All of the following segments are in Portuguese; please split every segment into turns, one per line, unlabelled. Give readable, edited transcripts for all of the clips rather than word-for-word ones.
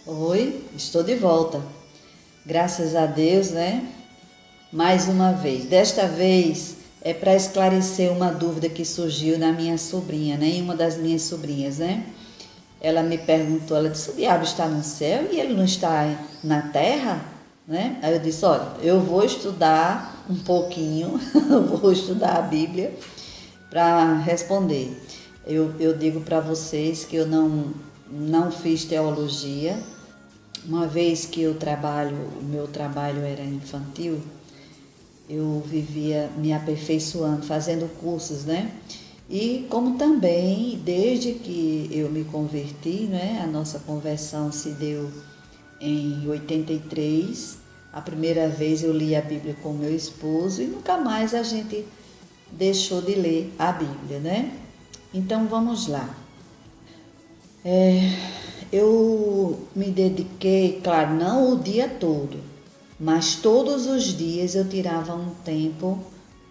Oi, estou de volta. Graças a Deus, né? Mais uma vez. Desta vez é para esclarecer uma dúvida que surgiu na minha sobrinha, né? Em uma das minhas sobrinhas, né? Ela me perguntou, ela disse, o diabo está no céu e ele não está na terra, né? Aí eu disse, olha, eu vou estudar um pouquinho, vou estudar a Bíblia para responder. Eu digo para vocês que eu não fiz teologia. Uma vez que o meu trabalho era infantil, eu vivia me aperfeiçoando, fazendo cursos, né? E como também, desde que eu me converti, né? A nossa conversão se deu em 83. A primeira vez eu li a Bíblia com meu esposo e nunca mais a gente deixou de ler a Bíblia, né? Então vamos lá. Eu me dediquei, claro, não o dia todo, mas todos os dias eu tirava um tempo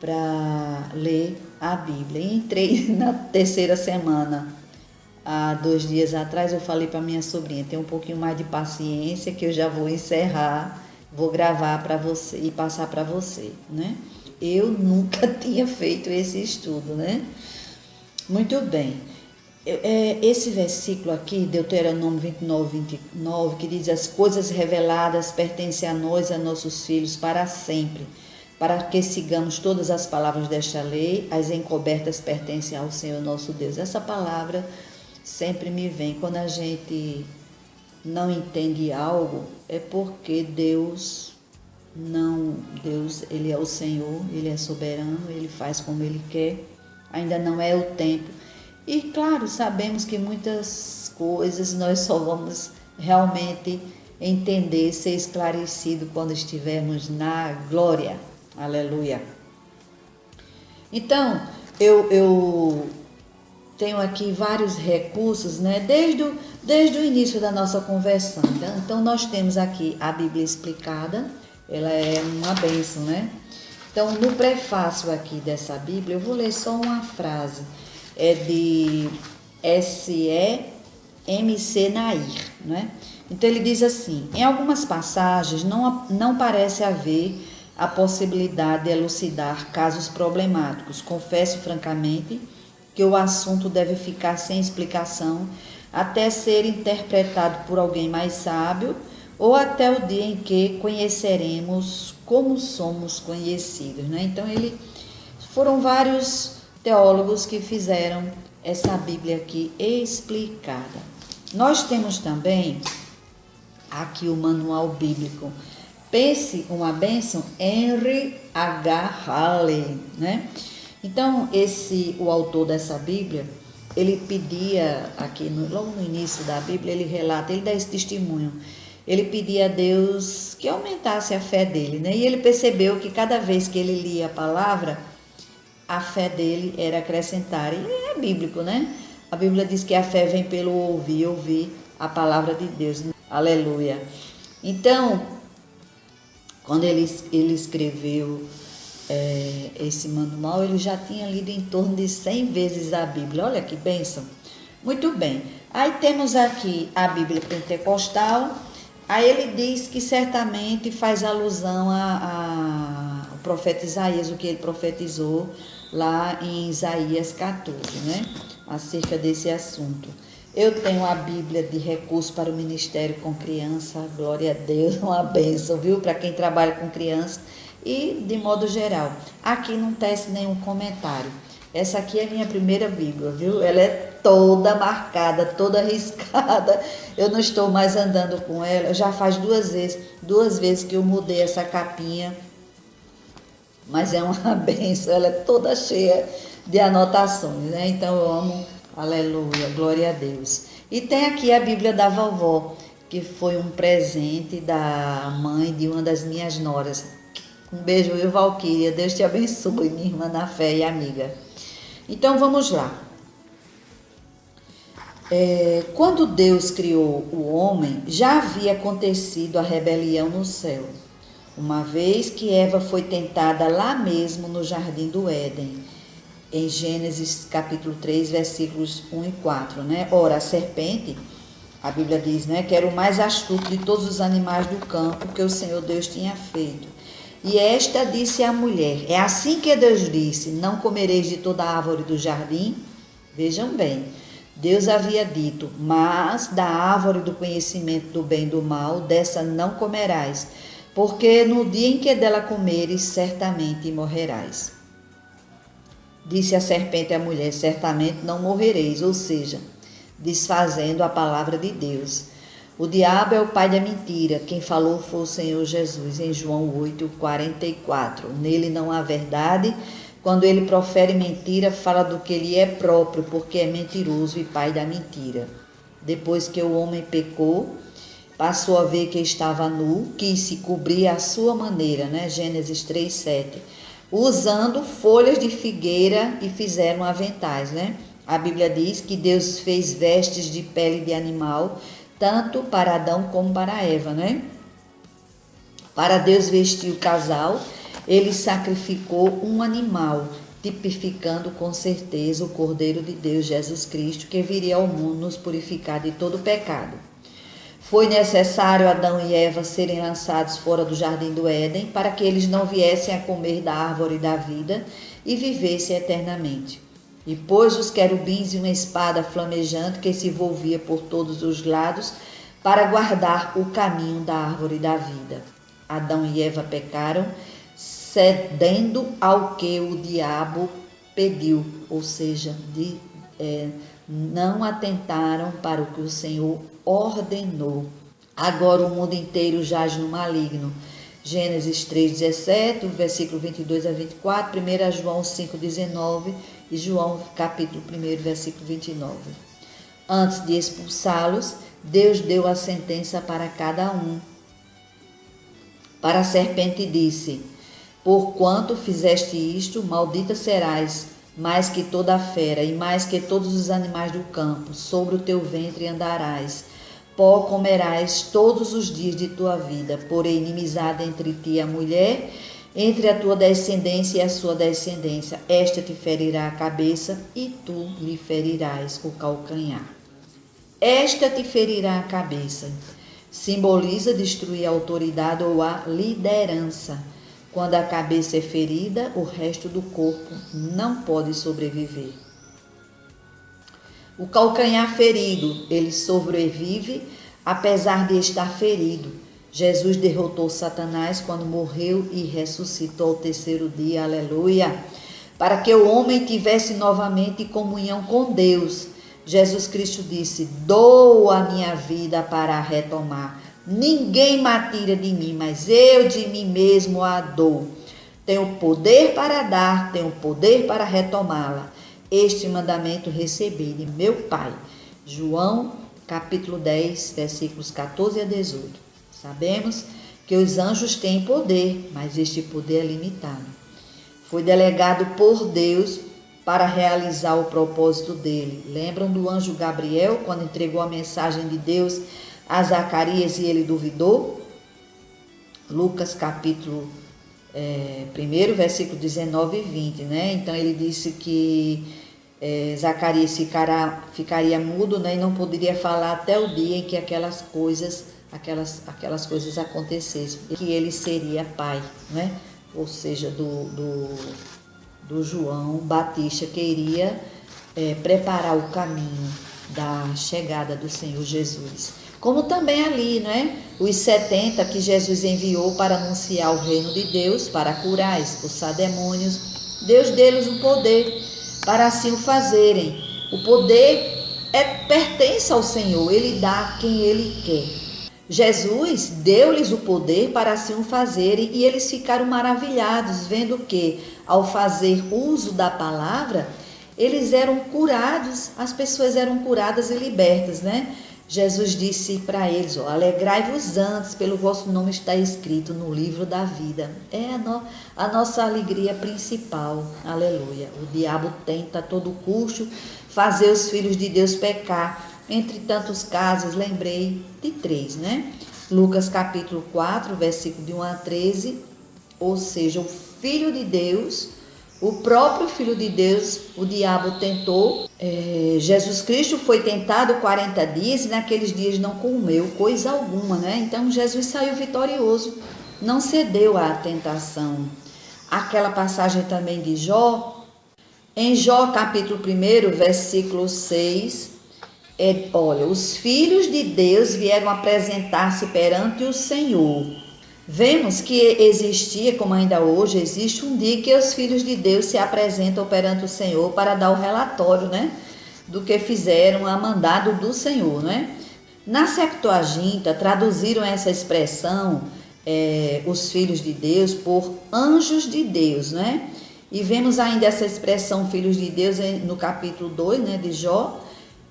para ler a Bíblia. E entrei na terceira semana. Há 2 dias atrás eu falei para minha sobrinha, tem um pouquinho mais de paciência que eu já vou encerrar, vou gravar para você e passar para você, né? Eu nunca tinha feito esse estudo, né? Muito bem. Esse versículo aqui, Deuteronômio 29, que diz: as coisas reveladas pertencem a nós e a nossos filhos para sempre, para que sigamos todas as palavras desta lei, as encobertas pertencem ao Senhor nosso Deus. Essa palavra sempre me vem quando a gente não entende algo, é porque Deus, ele é o Senhor, ele é soberano, ele faz como ele quer, ainda não é o tempo. E claro, sabemos que muitas coisas nós só vamos realmente entender, ser esclarecido quando estivermos na glória. Aleluia. Então, eu tenho aqui vários recursos, né? Desde o início da nossa conversão. Então, nós temos aqui a Bíblia explicada, ela é uma bênção, né? Então, no prefácio aqui dessa Bíblia, eu vou ler só uma frase. É de S.E.M.C. Nair, né? Então ele diz assim: em algumas passagens não parece haver a possibilidade de elucidar casos problemáticos. Confesso francamente que o assunto deve ficar sem explicação até ser interpretado por alguém mais sábio ou até o dia em que conheceremos como somos conhecidos, né? Então foram vários teólogos que fizeram essa Bíblia aqui explicada. Nós temos também aqui o manual bíblico. Pense uma bênção, Henry H. Halley, né? Então, o autor dessa Bíblia, ele pedia aqui, logo no início da Bíblia, ele relata, ele dá esse testemunho. Ele pedia a Deus que aumentasse a fé dele, né? E ele percebeu que cada vez que ele lia a palavra, a fé dele era acrescentar. E é bíblico, né? A Bíblia diz que a fé vem pelo ouvir a palavra de Deus. Aleluia. Então, quando ele escreveu esse manual, ele já tinha lido em torno de 100 vezes a Bíblia. Olha que bênção. Muito bem. Aí temos aqui a Bíblia Pentecostal. Aí ele diz que certamente faz alusão ao profeta Isaías, o que ele profetizou lá em Isaías 14, né? Acerca desse assunto. Eu tenho a Bíblia de recurso para o ministério com criança, glória a Deus, uma bênção, viu? Para quem trabalha com criança e de modo geral. Aqui não tece nenhum comentário. Essa aqui é a minha primeira Bíblia, viu? Ela é toda marcada, toda riscada. Eu não estou mais andando com ela. Já faz duas vezes que eu mudei essa capinha. Mas é uma benção, ela é toda cheia de anotações, né? Então eu amo, aleluia, glória a Deus. E tem aqui a Bíblia da vovó, que foi um presente da mãe de uma das minhas noras. Um beijo, viu, Valquíria? Deus te abençoe, minha irmã na fé e amiga. Então vamos lá. Quando Deus criou o homem, já havia acontecido a rebelião no céu, uma vez que Eva foi tentada lá mesmo no jardim do Éden, em Gênesis capítulo 3, versículos 1 e 4, né? Ora, a serpente A Bíblia diz, né, que era o mais astuto de todos os animais do campo que o Senhor Deus tinha feito. E esta disse à mulher, é assim que Deus disse, não comereis de toda a árvore do jardim? Vejam bem, Deus havia dito, mas da árvore do conhecimento do bem e do mal, dessa não comerás, porque no dia em que dela comeres, certamente morrerás. Disse a serpente à mulher, certamente não morrereis, ou seja, desfazendo a palavra de Deus. O diabo é o pai da mentira, quem falou foi o Senhor Jesus, em João 8:44. Nele não há verdade, quando ele profere mentira, fala do que ele é próprio, porque é mentiroso e pai da mentira. Depois que o homem pecou, passou a ver que estava nu, quis se cobrir à sua maneira, né? Gênesis 3:7. Usando folhas de figueira e fizeram aventais, né? A Bíblia diz que Deus fez vestes de pele de animal, tanto para Adão como para Eva, né? Para Deus vestir o casal, ele sacrificou um animal, tipificando com certeza o Cordeiro de Deus, Jesus Cristo, que viria ao mundo nos purificar de todo pecado. Foi necessário Adão e Eva serem lançados fora do jardim do Éden para que eles não viessem a comer da árvore da vida e vivessem eternamente. E pôs os querubins e uma espada flamejante que se envolvia por todos os lados para guardar o caminho da árvore da vida. Adão e Eva pecaram, cedendo ao que o diabo pediu, ou seja, não atentaram para o que o Senhor ordenou. Agora o mundo inteiro jaz no maligno. Gênesis 3:17, versículo 22 a 24, 1 João 5:19 e João capítulo 1, versículo 29. Antes de expulsá-los, Deus deu a sentença para cada um. Para a serpente disse, porquanto fizeste isto, maldita serás, mais que toda a fera e mais que todos os animais do campo, sobre o teu ventre andarás. Pó comerás todos os dias de tua vida, porém inimizade entre ti e a mulher, entre a tua descendência e a sua descendência. Esta te ferirá a cabeça e tu lhe ferirás o calcanhar. Esta te ferirá a cabeça. Simboliza destruir a autoridade ou a liderança. Quando a cabeça é ferida, o resto do corpo não pode sobreviver. O calcanhar ferido, ele sobrevive apesar de estar ferido. Jesus derrotou Satanás quando morreu e ressuscitou ao terceiro dia, aleluia, para que o homem tivesse novamente comunhão com Deus. Jesus Cristo disse, dou a minha vida para retomar. Ninguém me tira de mim, mas eu de mim mesmo a dou. Tenho poder para dar, tenho poder para retomá-la. Este mandamento recebi de meu Pai. João, capítulo 10, versículos 14 a 18. Sabemos que os anjos têm poder, mas este poder é limitado. Foi delegado por Deus para realizar o propósito dele. Lembram do anjo Gabriel, quando entregou a mensagem de Deus a Zacarias e ele duvidou? Lucas, capítulo 1, versículo 19 e 20, né? Então ele disse que Zacarias ficaria mudo, né, e não poderia falar até o dia em que aquelas coisas acontecessem, que ele seria pai, né? Ou seja, do João Batista, que iria preparar o caminho da chegada do Senhor Jesus. Como também ali, né? Os 70 que Jesus enviou para anunciar o reino de Deus, para curar, expulsar demônios. Deus deu-lhes o poder para assim o fazerem. O poder pertence ao Senhor, Ele dá a quem Ele quer. Jesus deu-lhes o poder para assim o fazerem e eles ficaram maravilhados, vendo que, ao fazer uso da palavra, eles eram curados, as pessoas eram curadas e libertas, né? Jesus disse para eles, alegrai-vos antes, pelo vosso nome está escrito no livro da vida. É a nossa alegria principal, aleluia. O diabo tenta a todo custo fazer os filhos de Deus pecar. Entre tantos casos, lembrei de 3, né? Lucas capítulo 4, versículo de 1 a 13, ou seja, o Filho de Deus O próprio Filho de Deus, o diabo tentou. Jesus Cristo foi tentado 40 dias e naqueles dias não comeu coisa alguma, né? Então Jesus saiu vitorioso, não cedeu à tentação. Aquela passagem também de Jó, em Jó capítulo 1, versículo 6, olha, os filhos de Deus vieram apresentar-se perante o Senhor. Vemos que existia, como ainda hoje existe, um dia que os filhos de Deus se apresentam perante o Senhor para dar o relatório, né, do que fizeram a mandado do Senhor, né? Na Septuaginta traduziram essa expressão, os filhos de Deus, por anjos de Deus, né? E vemos ainda essa expressão filhos de Deus no capítulo 2, né, de Jó,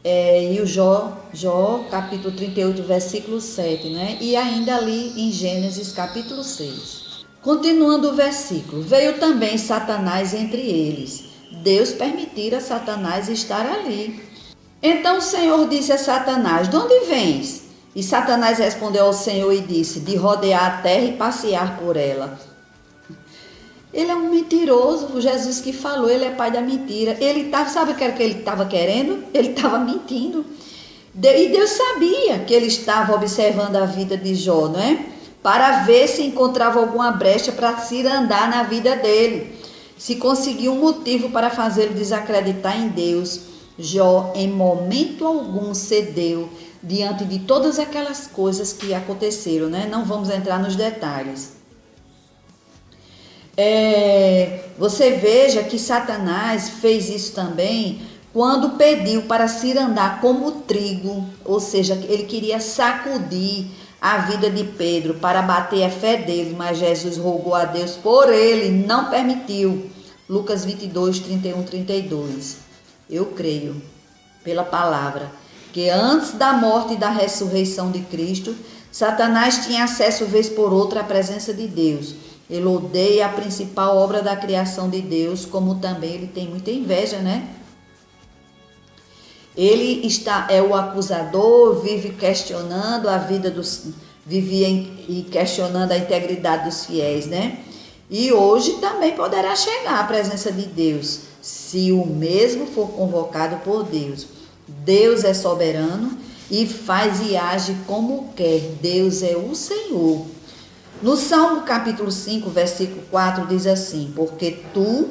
e o Jó capítulo 38, versículo 7, né? E ainda ali em Gênesis capítulo 6. Continuando o versículo, veio também Satanás entre eles. Deus permitira a Satanás estar ali. Então o Senhor disse a Satanás, de onde vens? E Satanás respondeu ao Senhor e disse, de rodear a terra e passear por ela. Ele é um mentiroso, o Jesus que falou, ele é pai da mentira. Sabe o que era que ele estava querendo? Ele estava mentindo. E Deus sabia que ele estava observando a vida de Jó, não é? Para ver se encontrava alguma brecha para se andar na vida dele. Se conseguia um motivo para fazê-lo desacreditar em Deus. Jó, em momento algum, cedeu diante de todas aquelas coisas que aconteceram, né? Não vamos entrar nos detalhes. Você veja que Satanás fez isso também quando pediu para se andar como trigo, ou seja, ele queria sacudir a vida de Pedro para bater a fé dele, mas Jesus rogou a Deus por ele, não permitiu. Lucas 22, 31, 32. Eu creio, pela palavra, que antes da morte e da ressurreição de Cristo, Satanás tinha acesso vez por outra à presença de Deus. Ele odeia a principal obra da criação de Deus, como também ele tem muita inveja, né? Ele é o acusador, vive questionando a vida vivia e questionando a integridade dos fiéis, né? E hoje também poderá chegar à presença de Deus, se o mesmo for convocado por Deus. Deus é soberano e faz e age como quer. Deus é o Senhor. No Salmo capítulo 5, versículo 4, diz assim, porque tu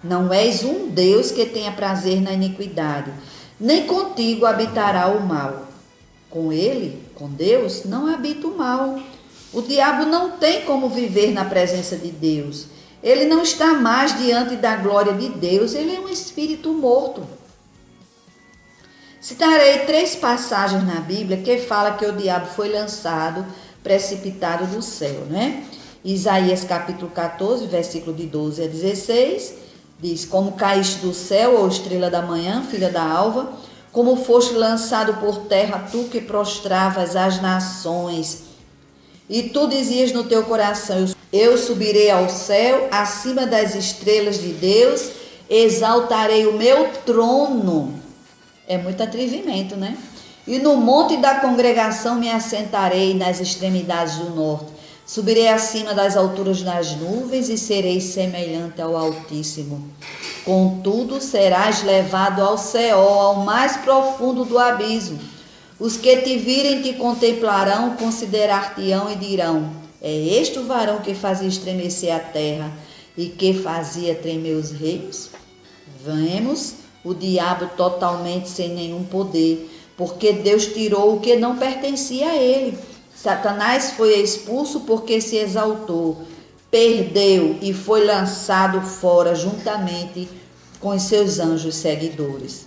não és um Deus que tenha prazer na iniquidade, nem contigo habitará o mal. Com ele, com Deus, não habita o mal. O diabo não tem como viver na presença de Deus. Ele não está mais diante da glória de Deus, ele é um espírito morto. Citarei 3 passagens na Bíblia que falam que o diabo foi lançado, precipitado do céu, né? Isaías capítulo 14, versículo de 12 a 16, diz, como caíste do céu, ó estrela da manhã, filha da alva, como foste lançado por terra, tu que prostravas as nações, e tu dizias no teu coração, eu subirei ao céu, acima das estrelas de Deus, exaltarei o meu trono. É muito atrevimento, né? E no monte da congregação me assentarei nas extremidades do norte. Subirei acima das alturas das nuvens e serei semelhante ao Altíssimo. Contudo, serás levado ao Seol, ao mais profundo do abismo. Os que te virem te contemplarão, considerar-te-ão e dirão, é este o varão que fazia estremecer a terra e que fazia tremer os reinos? Vemos o diabo totalmente sem nenhum poder, porque Deus tirou o que não pertencia a ele. Satanás foi expulso porque se exaltou, perdeu e foi lançado fora juntamente com os seus anjos seguidores.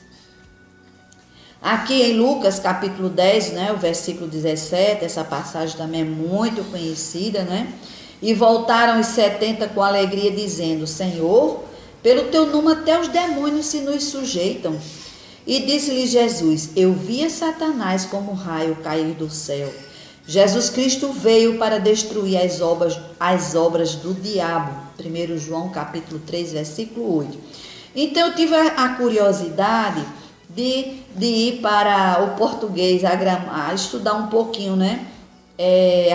Aqui em Lucas capítulo 10, né, o versículo 17, essa passagem também é muito conhecida, né? E voltaram os 70 com alegria, dizendo, Senhor, pelo teu nome até os demônios se nos sujeitam. E disse-lhe Jesus, eu via Satanás como raio cair do céu. Jesus Cristo veio para destruir as obras do diabo. 1 João capítulo 3, versículo 8. Então eu tive a curiosidade de ir para o português, a estudar um pouquinho, né?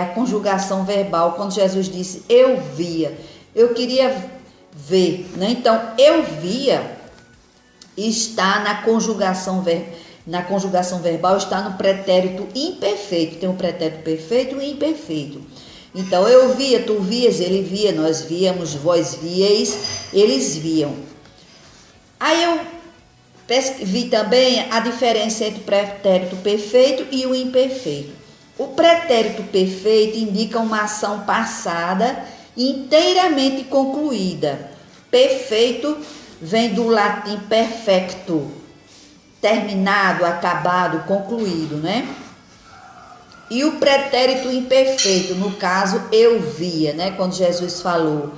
A conjugação verbal, quando Jesus disse, eu via. Eu queria vê, né? Então, eu via está na conjugação verbal, está no pretérito imperfeito. Tem o pretérito perfeito e o imperfeito. Então, eu via, tu vias, ele via, nós víamos, vós víeis, eles viam. Aí eu vi também a diferença entre o pretérito perfeito e o imperfeito. O pretérito perfeito indica uma ação passada inteiramente concluída. Perfeito vem do latim perfecto, terminado, acabado, concluído, né? E o pretérito imperfeito, no caso, eu via, né? Quando Jesus falou,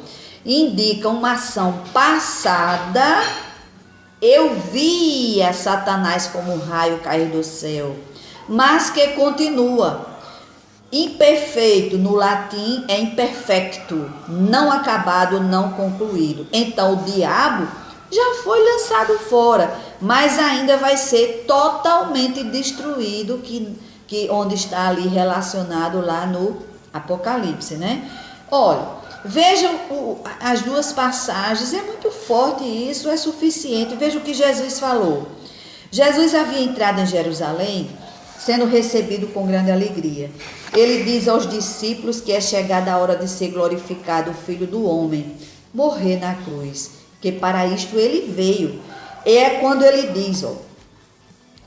indica uma ação passada. Eu via Satanás como um raio cair do céu, mas que continua. Imperfeito no latim é imperfecto, não acabado, não concluído. Então o diabo já foi lançado fora, mas ainda vai ser totalmente destruído, que onde está ali relacionado lá no Apocalipse, né? Olha, vejam as duas passagens, é muito forte isso, é suficiente. Veja o que Jesus falou. Jesus havia entrado em Jerusalém, sendo recebido com grande alegria. Ele diz aos discípulos que é chegada a hora de ser glorificado o Filho do Homem, morrer na cruz, que para isto ele veio. E é quando ele diz,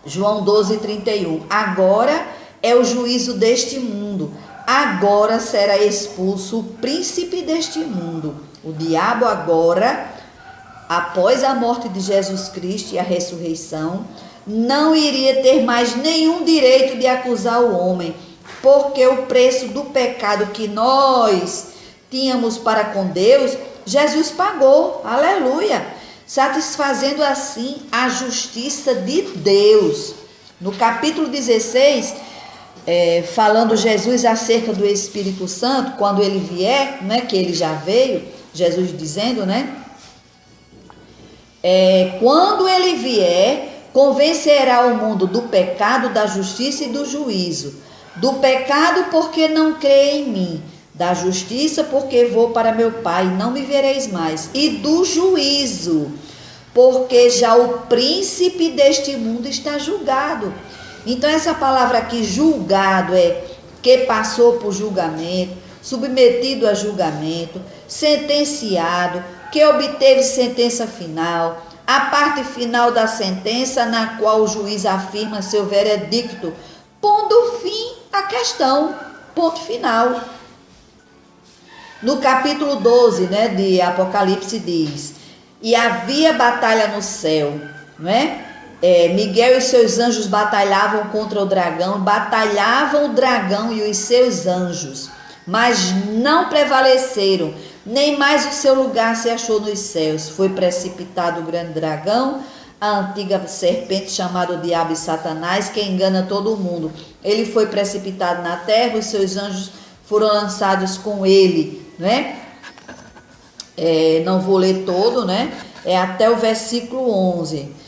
João 12:31, agora é o juízo deste mundo, agora será expulso o príncipe deste mundo. O diabo agora, após a morte de Jesus Cristo e a ressurreição, não iria ter mais nenhum direito de acusar o homem, porque o preço do pecado que nós tínhamos para com Deus, Jesus pagou, aleluia, satisfazendo assim a justiça de Deus. No capítulo 16, falando Jesus acerca do Espírito Santo, quando ele vier, né, que ele já veio, Jesus dizendo, né, quando ele vier, convencerá o mundo do pecado, da justiça e do juízo. Do pecado, porque não crê em mim. Da justiça, porque vou para meu Pai e não me vereis mais. E do juízo, porque já o príncipe deste mundo está julgado. Então essa palavra aqui, julgado, é que passou por julgamento, submetido a julgamento, sentenciado, que obteve sentença final, a parte final da sentença na qual o juiz afirma seu veredicto, pondo fim à questão, ponto final. No capítulo 12, né, de Apocalipse diz, e havia batalha no céu, não é? Miguel e seus anjos batalhavam contra o dragão, batalhavam o dragão e os seus anjos, mas não prevaleceram, nem mais o seu lugar se achou nos céus. Foi precipitado o grande dragão, a antiga serpente chamada o diabo e Satanás, que engana todo mundo. Ele foi precipitado na terra, os seus anjos foram lançados com ele, né? Não vou ler todo, né? Até o versículo 11.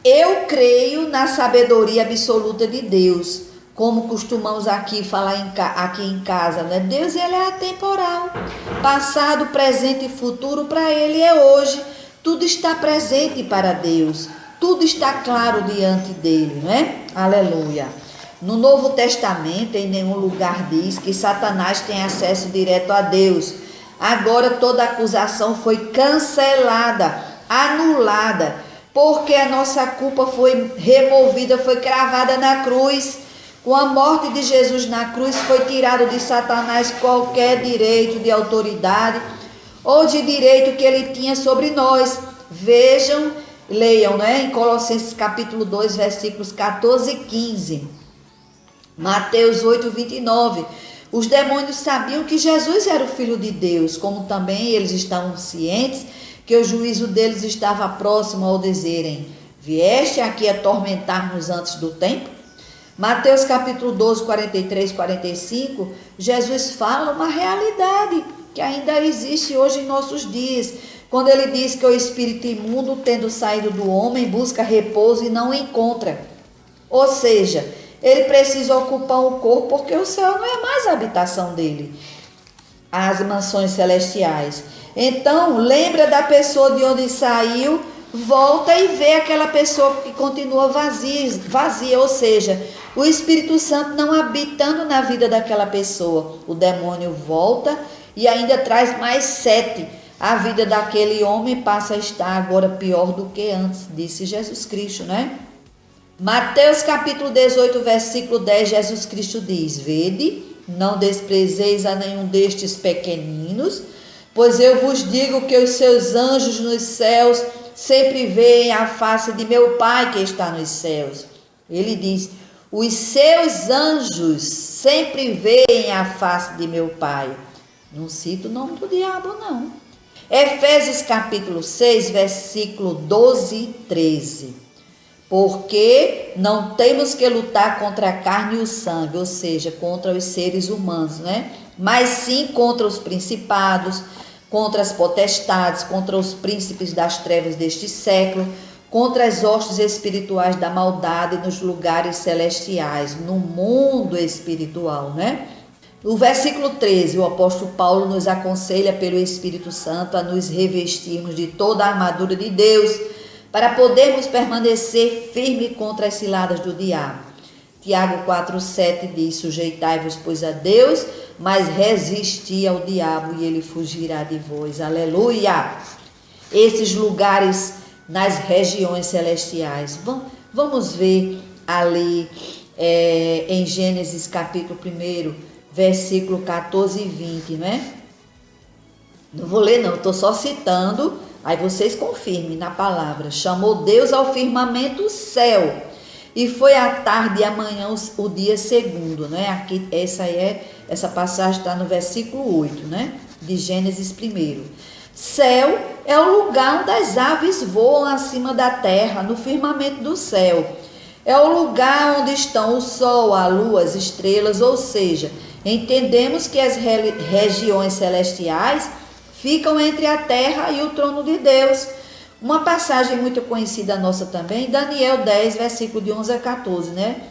Eu creio na sabedoria absoluta de Deus, como costumamos aqui falar aqui em casa, né? Deus, ele é atemporal, passado, presente e futuro para ele é hoje. Tudo está presente para Deus, tudo está claro diante dele, né? Aleluia. No Novo Testamento, em nenhum lugar diz que Satanás tem acesso direto a Deus. Agora toda acusação foi cancelada, anulada, porque a nossa culpa foi removida, foi cravada na cruz. Com a morte de Jesus na cruz, foi tirado de Satanás qualquer direito de autoridade ou de direito que ele tinha sobre nós. Vejam, leiam, né? Em Colossenses capítulo 2, versículos 14 e 15. Mateus 8, 29. Os demônios sabiam que Jesus era o Filho de Deus, como também eles estavam cientes que o juízo deles estava próximo ao dizerem, vieste aqui atormentar-nos antes do tempo? Mateus capítulo 12, 43, 45, Jesus fala uma realidade que ainda existe hoje em nossos dias, quando ele diz que o espírito imundo, tendo saído do homem, busca repouso e não encontra. Ou seja, ele precisa ocupar o corpo porque o céu não é mais a habitação dele. às mansões celestiais. Então, lembra da pessoa de onde saiu, volta e vê aquela pessoa que continua vazia, ou seja, o Espírito Santo não habitando na vida daquela pessoa. O demônio volta e ainda traz mais 7. A vida daquele homem passa a estar agora pior do que antes, disse Jesus Cristo, né? Mateus capítulo 18, versículo 10, Jesus Cristo diz: Vede, não desprezeis a nenhum destes pequeninos, pois eu vos digo que os seus anjos nos céus sempre veem a face de meu Pai que está nos céus. Ele diz: os seus anjos sempre veem a face de meu Pai. Não cita o nome do diabo, não. Efésios capítulo 6, versículo 12 e 13. Porque não temos que lutar contra a carne e o sangue, ou seja, contra os seres humanos, né? Mas sim contra os principados, contra as potestades, contra os príncipes das trevas deste século, contra as hostes espirituais da maldade nos lugares celestiais, no mundo espiritual, né? No versículo 13, o apóstolo Paulo nos aconselha pelo Espírito Santo a nos revestirmos de toda a armadura de Deus para podermos permanecer firme contra as ciladas do diabo. Tiago 4,7 diz: sujeitai-vos, pois, a Deus, mas resisti ao diabo e ele fugirá de vós. Aleluia! Esses lugares nas regiões celestiais. Vamos ver ali em Gênesis capítulo 1, versículo 14 e 20, né? Não vou ler não, estou só citando, aí vocês confirmem na palavra. Chamou Deus ao firmamento o céu, e foi a tarde e a manhã o dia segundo, né? Aqui, essa passagem está no versículo 8, né? De Gênesis 1. Céu é o lugar onde as aves voam acima da terra, no firmamento do céu. É o lugar onde estão o sol, a lua, as estrelas, ou seja, entendemos que as regiões celestiais ficam entre a terra e o trono de Deus. Uma passagem muito conhecida nossa também, Daniel 10, versículo de 11 a 14, né?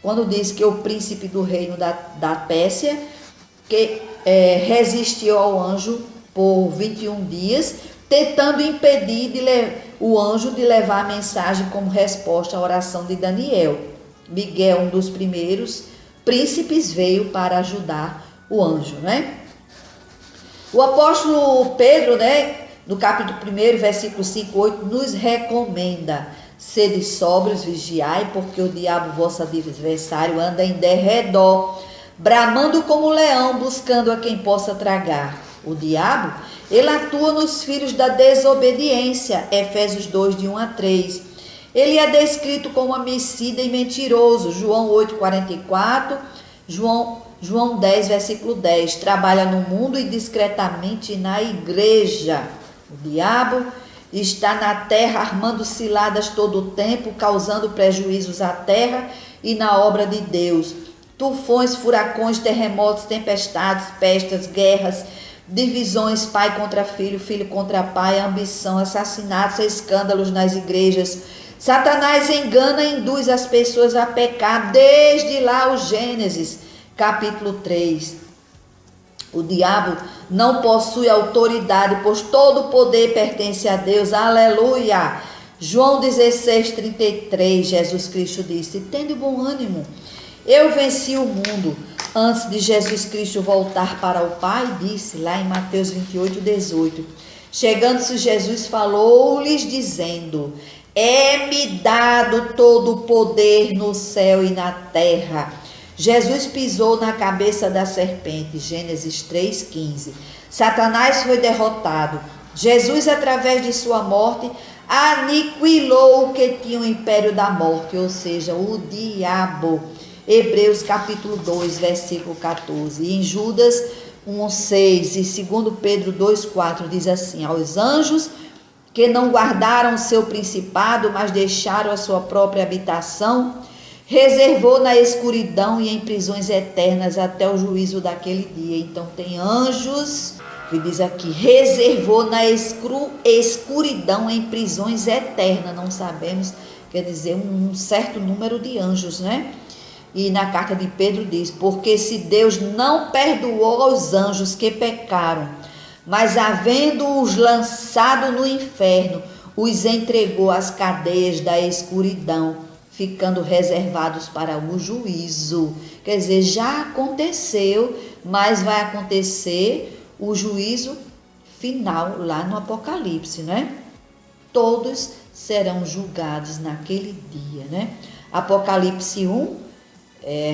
Quando diz que o príncipe do reino da Pérsia, que resistiu ao anjo por 21 dias, tentando impedir o anjo de levar a mensagem como resposta à oração de Daniel. Miguel, um dos primeiros príncipes, veio para ajudar o anjo, né? O apóstolo Pedro, né, no capítulo 1, versículo 5, 8, nos recomenda: sede sóbrios, vigiai, porque o diabo, vosso adversário, anda em derredor, bramando como leão, buscando a quem possa tragar. O diabo, ele atua nos filhos da desobediência, Efésios 2, de 1 a 3. Ele é descrito como homicida e mentiroso, João 8, 44, João 10, versículo 10. Trabalha no mundo e discretamente na igreja. O diabo está na terra armando ciladas todo o tempo, causando prejuízos à terra e na obra de Deus. Tufões, furacões, terremotos, tempestades, pestes, guerras, divisões, pai contra filho, filho contra pai, ambição, assassinatos, escândalos nas igrejas. Satanás engana e induz as pessoas a pecar, desde lá o Gênesis, capítulo 3. O diabo não possui autoridade, pois todo o poder pertence a Deus. Aleluia! João 16, 33, Jesus Cristo disse: tende bom ânimo, eu venci o mundo. Antes de Jesus Cristo voltar para o Pai, disse lá em Mateus 28, 18. Chegando-se Jesus, falou-lhes dizendo: é-me dado todo o poder no céu e na terra. Jesus pisou na cabeça da serpente, Gênesis 3,15. Satanás foi derrotado. Jesus, através de sua morte, aniquilou o que tinha o império da morte, ou seja, o diabo. Hebreus capítulo 2, versículo 14. E em Judas 1,6 e 2 Pedro 2,4 diz assim: aos anjos que não guardaram o seu principado, mas deixaram a sua própria habitação, reservou na escuridão e em prisões eternas até o juízo daquele dia. Então tem anjos, que diz aqui, reservou na escuridão em prisões eternas. Não sabemos, quer dizer, um certo número de anjos, né? E na carta de Pedro diz: porque se Deus não perdoou aos anjos que pecaram, mas havendo-os lançado no inferno, os entregou às cadeias da escuridão, ficando reservados para o juízo. Quer dizer, já aconteceu, mas vai acontecer o juízo final lá no Apocalipse, né? Todos serão julgados naquele dia, né? Apocalipse 1,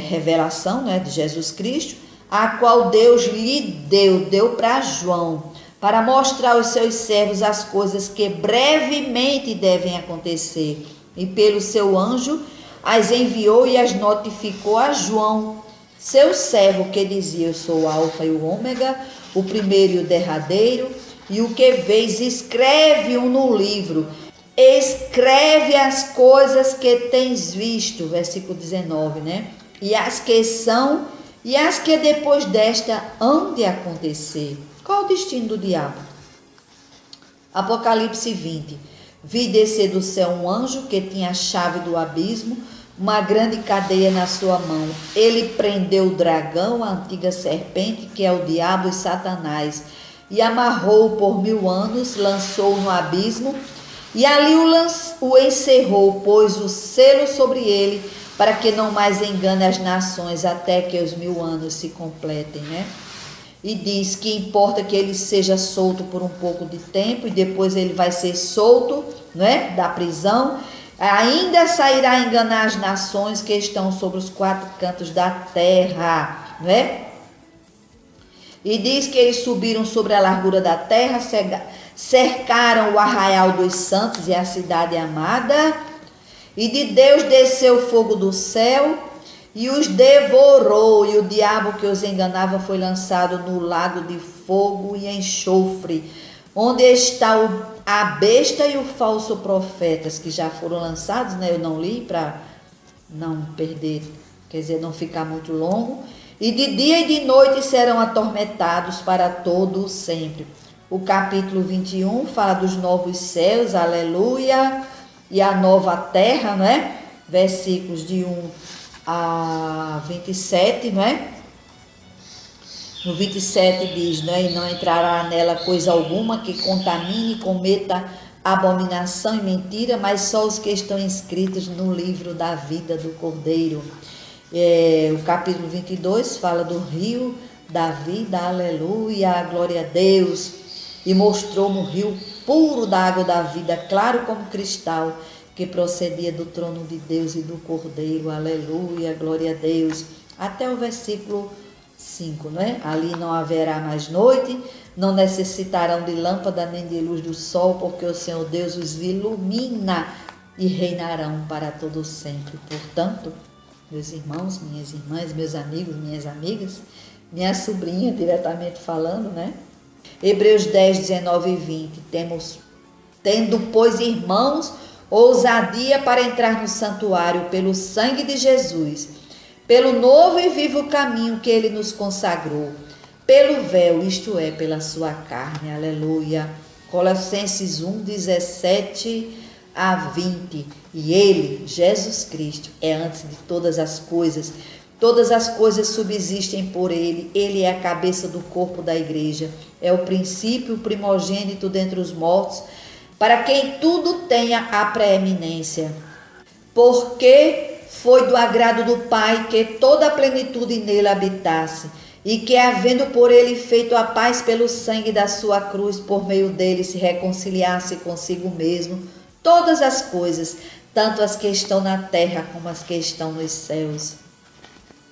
revelação, né, de Jesus Cristo, a qual Deus lhe deu para João, para mostrar aos seus servos as coisas que brevemente devem acontecer. E pelo seu anjo as enviou e as notificou a João, seu servo, que dizia: eu sou o Alfa e o Ômega, o primeiro e o derradeiro, e o que vês, escreve-o no livro. Escreve as coisas que tens visto, versículo 19, né? E as que são, e as que depois desta hão de acontecer. Qual o destino do diabo? Apocalipse 20. Vi descer do céu um anjo que tinha a chave do abismo, uma grande cadeia na sua mão. Ele prendeu o dragão, a antiga serpente, que é o diabo e Satanás, e amarrou-o por 1000 anos, lançou-o no abismo, e ali o encerrou, pôs o selo sobre ele, para que não mais engane as nações, até que os 1000 anos se completem, né? E diz que importa que ele seja solto por um pouco de tempo, e depois ele vai ser solto, né, da prisão. Ainda sairá a enganar as nações que estão sobre os 4 cantos da terra, né? E diz que eles subiram sobre a largura da terra, cercaram o arraial dos santos e a cidade amada, e de Deus desceu fogo do céu e os devorou, e o diabo que os enganava foi lançado no lago de fogo e enxofre, onde está a besta e o falso profetas, que já foram lançados, né? Eu não li para não perder, quer dizer, não ficar muito longo. E de dia e de noite serão atormentados para todo sempre. O capítulo 21 fala dos novos céus, aleluia, e a nova terra, não é? Versículos de 1 a 27, não é? No 27 diz, né? E não entrará nela coisa alguma que contamine, cometa abominação e mentira, mas só os que estão inscritos no livro da vida do Cordeiro. O capítulo 22 fala do rio da vida, aleluia, glória a Deus. E mostrou-me um rio puro da água da vida, claro como cristal, que procedia do trono de Deus e do Cordeiro, aleluia, glória a Deus. Até o versículo 5, não é? Ali não haverá mais noite, não necessitarão de lâmpada nem de luz do sol, porque o Senhor Deus os ilumina e reinarão para todo sempre. Portanto, meus irmãos, minhas irmãs, meus amigos, minhas amigas, minha sobrinha diretamente falando, né? Hebreus 10, 19 e 20. Tendo, pois, irmãos, ousadia para entrar no santuário pelo sangue de Jesus, pelo novo e vivo caminho que ele nos consagrou, pelo véu, isto é, pela sua carne, aleluia. Colossenses 1, 17 a 20. E ele, Jesus Cristo, é antes de todas as coisas subsistem por ele, ele é a cabeça do corpo da igreja, é o princípio, o primogênito dentre os mortos, para quem tudo tenha a preeminência. Porque foi do agrado do Pai que toda a plenitude nele habitasse, e que, havendo por ele feito a paz pelo sangue da sua cruz, por meio dele se reconciliasse consigo mesmo todas as coisas, tanto as que estão na terra como as que estão nos céus.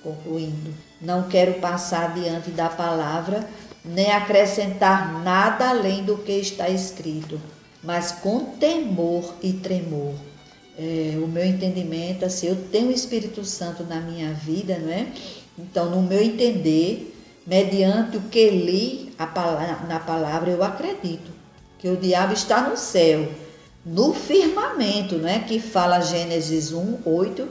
Concluindo, não quero passar diante da palavra, nem acrescentar nada além do que está escrito, mas com temor e tremor. O meu entendimento, assim, eu tenho o Espírito Santo na minha vida, não é? Então, no meu entender, mediante o que li na palavra, eu acredito que o diabo está no céu, no firmamento, não é? Que fala Gênesis 1, 8,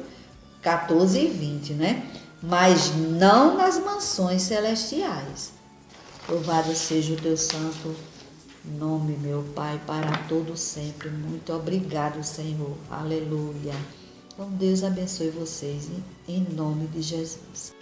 14 e 20, né? Mas não nas mansões celestiais. Louvado seja o teu santo nome, meu Pai, para todo sempre. Muito obrigado, Senhor. Aleluia. Então, Deus abençoe vocês em nome de Jesus.